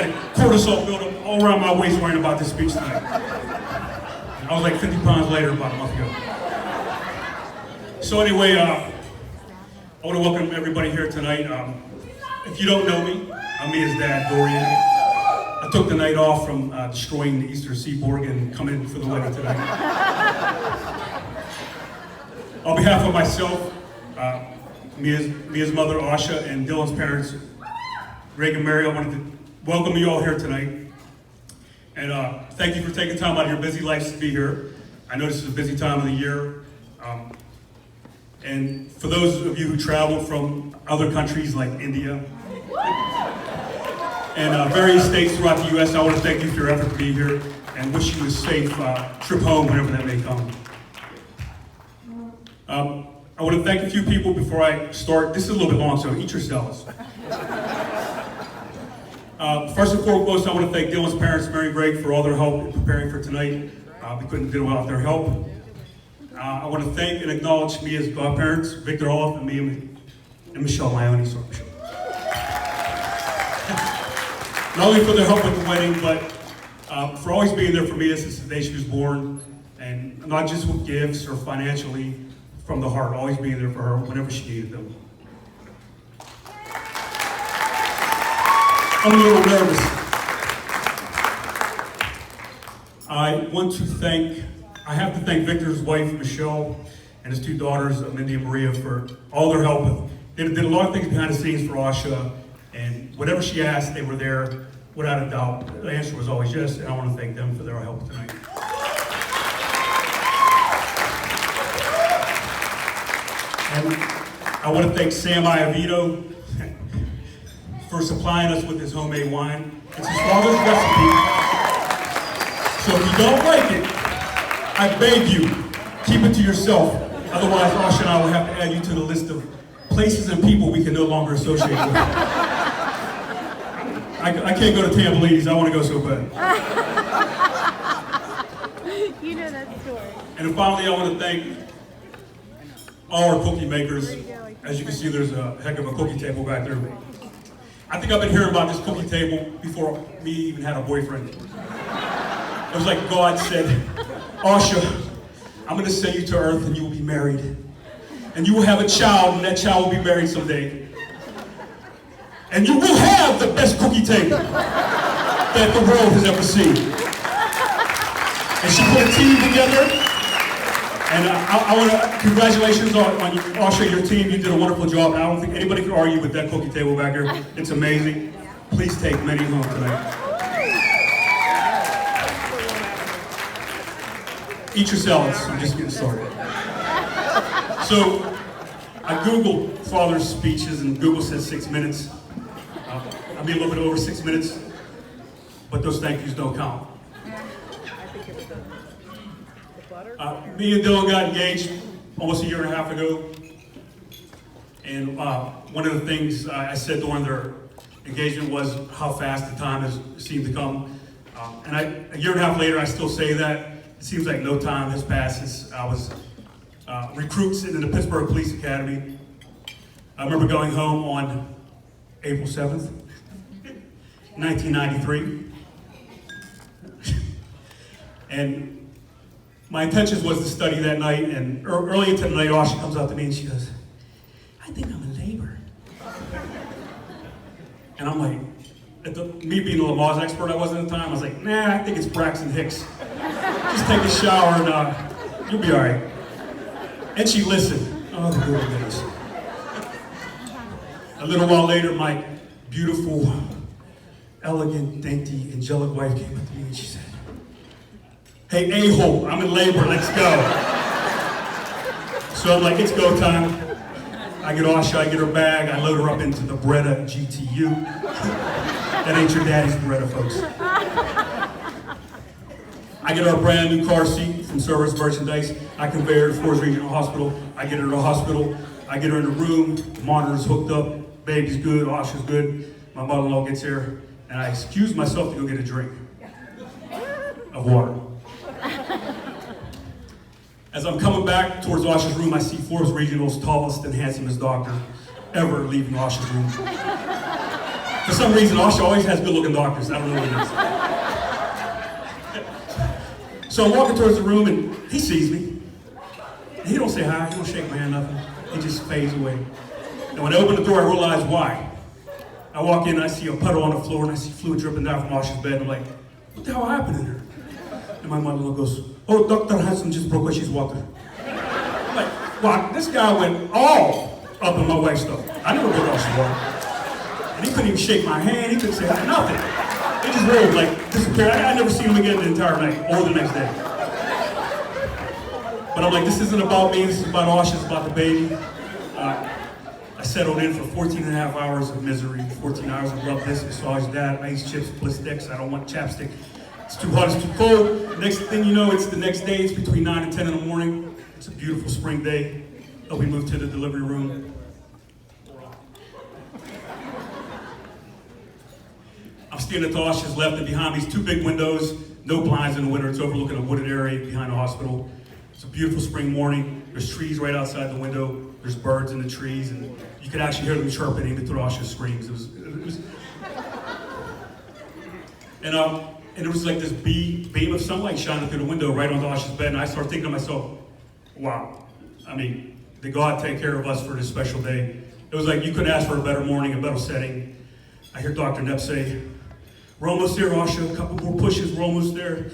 got a cortisol buildup all around my waist worrying about this speech tonight. I was like 50 pounds lighter about a month ago. So anyway, I want to welcome everybody here tonight. If you don't know me, I'm Mia's dad, Dorian. I took the night off from destroying the Eastern Seaboard and coming in for the wedding tonight. On behalf of myself, Mia's mother, Asha, and Dylan's parents, Greg and Mary, I wanted to welcome you all here tonight. And thank you for taking time out of your busy lives to be here. I know this is a busy time of the year. And for those of you who travel from other countries like India and various states throughout the U.S., I want to thank you for your effort to be here and wish you a safe trip home whenever that may come. I want to thank a few people before I start. This is a little bit long, so eat your salads. First and foremost, I want to thank Dylan's parents, Mary and Greg, for all their help in preparing for tonight. We couldn't do it without their help. I want to thank and acknowledge Mia's godparents, Victor Olaf and Mia and Michelle Lyoni. Sorry, Michelle. Not only for their help with the wedding, but for always being there for Mia since the day she was born, and not just with gifts or financially, from the heart, always being there for her whenever she needed them. I'm a little nervous. I have to thank Victor's wife, Michelle, and his two daughters, Mindy and Maria, for all their help. They did a lot of things behind the scenes for Asha, and whatever she asked, they were there without a doubt. The answer was always yes, and I want to thank them for their help tonight. And I want to thank Sam Iovito for supplying us with his homemade wine. It's his father's recipe. So if you don't like it, I beg you, keep it to yourself. Otherwise, Asha and I will have to add you to the list of places and people we can no longer associate with. I can't go to Tambellini's, I want to go so bad. You know that story. And then finally, I want to thank all our cookie makers. As you can see, there's a heck of a cookie table back there. I think I've been hearing about this cookie table before me even had a boyfriend. It was like God said, Asha, I'm going to send you to earth and you will be married. And you will have a child, and that child will be married someday. And you will have the best cookie table that the world has ever seen. And she put a team together. And I want to, congratulations on Asha, your team. You did a wonderful job. And I don't think anybody could argue with that cookie table back here. It's amazing. Please take many home tonight. Eat your salads. I'm just getting started. So, I Googled father's speeches, and Google says 6 minutes. I'll be a little bit over 6 minutes, but those thank yous don't count. Me and Dylan got engaged almost a year and a half ago, and one of the things I said during their engagement was how fast the time has seemed to come. And a year and a half later, I still say that. It seems like no time has passed since I was recruited in the Pittsburgh Police Academy. I remember going home on April 7th, 1993. And my intentions was to study that night, and early into the night, Asha comes up to me and she goes, I think I'm in labor. And I'm like, me being the Lamaze expert I was at the time, I was like, nah, I think it's Braxton Hicks. Just take a shower and you'll be all right. And she listened. Oh, the good days. A little while later, my beautiful, elegant, dainty, angelic wife came up to me and she said, hey, a-hole, I'm in labor, let's go. So I'm like, it's go time. I get Asha, I get her bag, I load her up into the Beretta GTU. That ain't your daddy's Beretta, folks. I get her a brand new car seat from Service Merchandise. I convey her to Forest Regional Hospital. I get her to the hospital. I get her in the room, the monitor's hooked up, baby's good, Asha's good. My mother-in-law gets here, and I excuse myself to go get a drink of water. As I'm coming back towards Asha's room, I see Forest Regional's tallest and handsomest doctor ever leaving Asha's room. For some reason, Osha always has good-looking doctors. I don't know what it is. So I'm walking towards the room, and he sees me. He don't say hi, he don't shake my hand, nothing. He just fades away. And when I open the door, I realize why. I walk in, and I see a puddle on the floor, and I see fluid dripping down from Osha's bed, and I'm like, what the hell happened in here? And my mother-in-law goes, oh, Dr. Hanson just broke She's water. I'm like, wow, this guy went all up in my wife's stuff. I never broke Osha's water. And he couldn't even shake my hand, he couldn't say nothing. He just rolled, like, disappeared. I never seen him again the entire night, or the next day. But I'm like, this isn't about me, this is about Osha, it's about the baby. I settled in for 14 and a half hours of misery, 14 hours of rough biscuits, saw his dad, ice chips, bliss sticks, I don't want chapstick. It's too hot, it's too cold. Next thing you know, it's the next day, it's between 9 and 10 in the morning. It's a beautiful spring day. We moved to the delivery room. I'm standing at Osha's left, and behind me is two big windows, no blinds in the winter. It's overlooking a wooded area behind the hospital. It's a beautiful spring morning. There's trees right outside the window. There's birds in the trees, and you could actually hear them chirping even through Osha's screams. And it was like this beam of sunlight shining through the window right onto Osha's bed, and I started thinking to myself, wow, I mean, did God take care of us for this special day? It was like you couldn't ask for a better morning, a better setting. I hear Dr. Knepp say, we're almost there, Osha, a couple more pushes, we're almost there.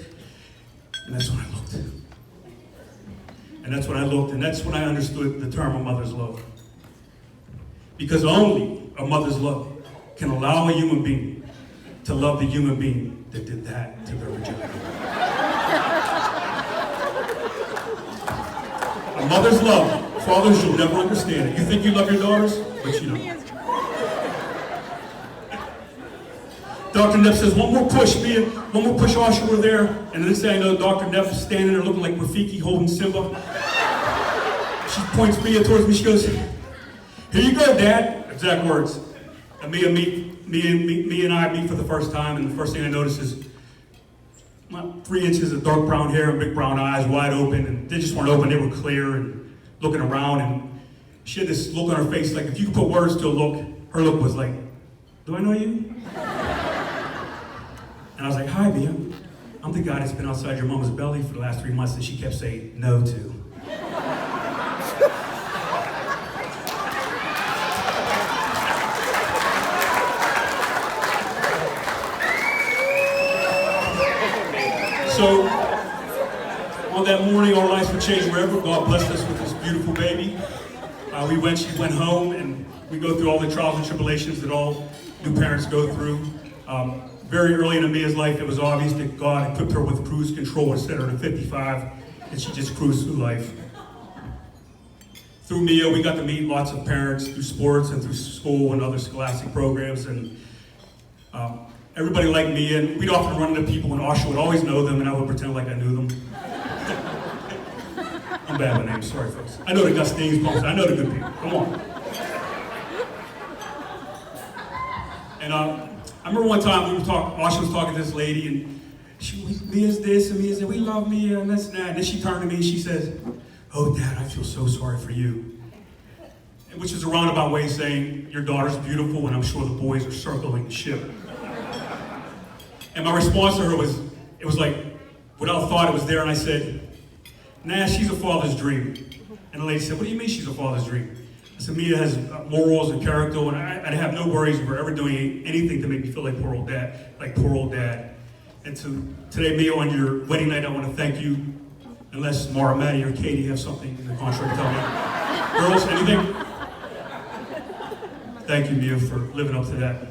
And that's when I looked. And that's when I looked, and that's when I understood the term a mother's love. Because only a mother's love can allow a human being to love the human being that did that to their vagina. A mother's love, fathers, you'll never understand it. You think you love your daughters, but you don't. Dr. Knepp says, one more push, Osha, we're there. And the next thing I know, Dr. Knepp is standing there looking like Rafiki holding Simba. She points Mia towards me, she goes, here you go, Dad. Exact words. And Mia and I meet for the first time, and the first thing I notice is 3 inches of dark brown hair and big brown eyes, wide open, and they just weren't open, they were clear and looking around, and she had this look on her face, like if you could put words to a look, her look was like, do I know you? And I was like, hi, Mia. I'm the guy that's been outside your mama's belly for the last 3 months that she kept saying no to. So, on that morning, our lives were changed wherever. God blessed us with this beautiful baby. She went home, and we go through all the trials and tribulations that all new parents go through. Very early in Mia's life, it was obvious that God equipped her with cruise control and set her to 55, and she just cruised through life. Through Mia, we got to meet lots of parents through sports and through school and other scholastic programs, and everybody liked Mia, and we'd often run into people, and Osha would always know them, and I would pretend like I knew them. I'm bad with names, sorry folks. I know the Gustines, I know the good people, come on. And I remember one time Osha was talking to this lady, and Mia's this and Mia's that, we love Mia and this and that. And then she turned to me and she says, oh, Dad, I feel so sorry for you. Which is a roundabout way of saying, your daughter's beautiful and I'm sure the boys are circling the ship. And my response to her was, it was like, without thought, it was there, and I said, nah, she's a father's dream. And the lady said, what do you mean she's a father's dream? I said, Mia has morals and character, and I have no worries of her ever doing anything to make me feel like poor old dad. And today, Mia, on your wedding night, I want to thank you, unless Mara, Maddie, or Katie have something in the contrary to tell me. Girls, anything? Thank you, Mia, for living up to that.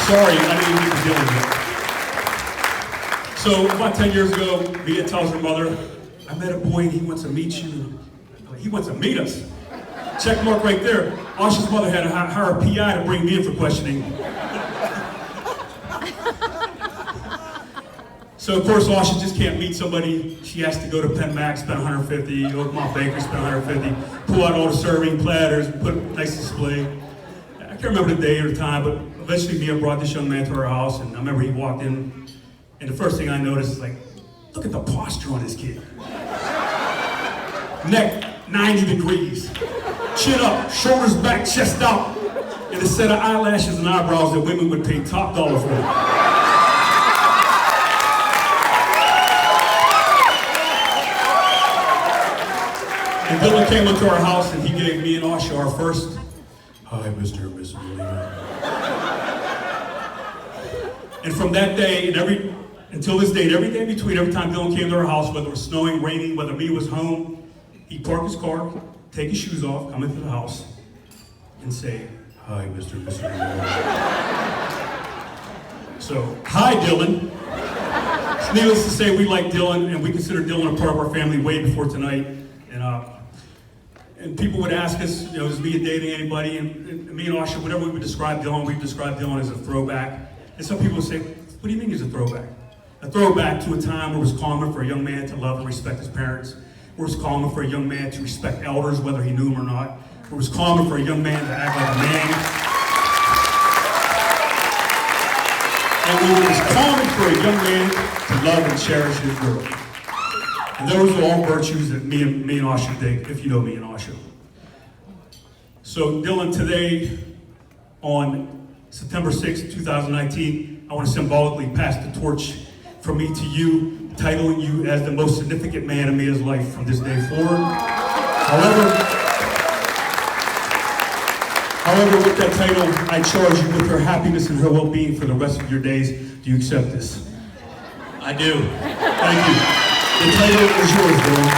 Sorry, I didn't even deal with it. So, about 10 years ago, Mia tells her mother, I met a boy and he wants to meet you. He wants to meet us. Check mark right there. Osha's mother had to hire a PI to bring me in for questioning. So of course Osha just can't meet somebody. She has to go to Penn Max, spend $150, go to Mount Baker, spend $150, pull out all the serving platters, put a nice display. I can't remember the day or the time, but eventually Mia brought this young man to her house, and I remember he walked in, and the first thing I noticed is like, look at the posture on this kid. Neck 90 degrees. Chin up, shoulders back, chest out, and a set of eyelashes and eyebrows that women would pay top dollar for. And Dylan came into our house and he gave me and Asha our first, "Hi, Mr. and Mrs. Molina." And from that day, and until this date, every day in between, every time Dylan came to our house, whether it was snowing, raining, whether me was home, he'd park his car, take his shoes off, come into the house, and say, "Hi, Mr. and Mrs. Molina." So, hi, Dylan. It's needless to say, we like Dylan, and we consider Dylan a part of our family way before tonight. And people would ask us, is me dating anybody? And me and Asha, whenever we would describe Dylan, we'd describe Dylan as a throwback. And some people would say, "What do you mean he's a throwback?" A throwback to a time where it was common for a young man to love and respect his parents, where it was common for a young man to respect elders, whether he knew them or not, where it was common for a young man to act like a man, and where it was common for a young man to love and cherish his girl. And those are all virtues that me and Asha dig, if you know me and Asha. So Dylan, today, on September 6th, 2019, I want to symbolically pass the torch from me to you, titling you as the most significant man in Mia's life from this day forward. However, with that title, I charge you with her happiness and her well-being for the rest of your days. Do you accept this? I do. Thank you. The title is yours, Dylan.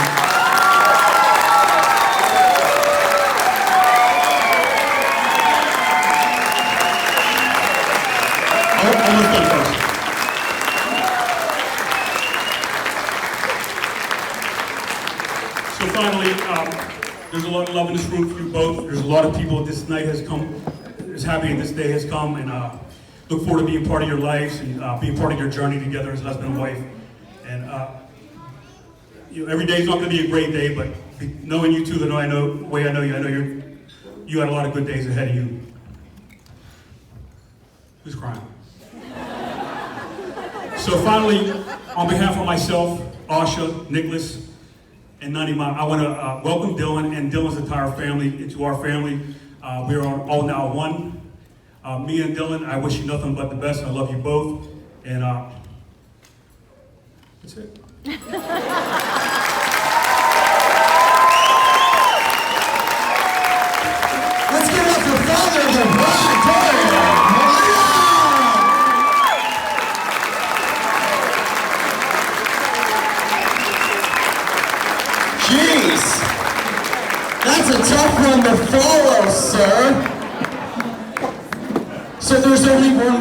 Almost done first. So finally, there's a lot of love in this room for you both. There's a lot of people this night is happy this day has come, and look forward to being part of your lives and being part of your journey together as husband and wife. And every day is not going to be a great day, but knowing you two, the way I know you got a lot of good days ahead of you. Who's crying? So finally, on behalf of myself, Asha, Nicholas, and Nanima, I want to welcome Dylan and Dylan's entire family into our family. We are all now one. Me and Dylan, I wish you nothing but the best. I love you both. And that's it. Let's give it up for Father of the Bride, Gloria! Jeez, that's a tough one to follow, sir. So there's only one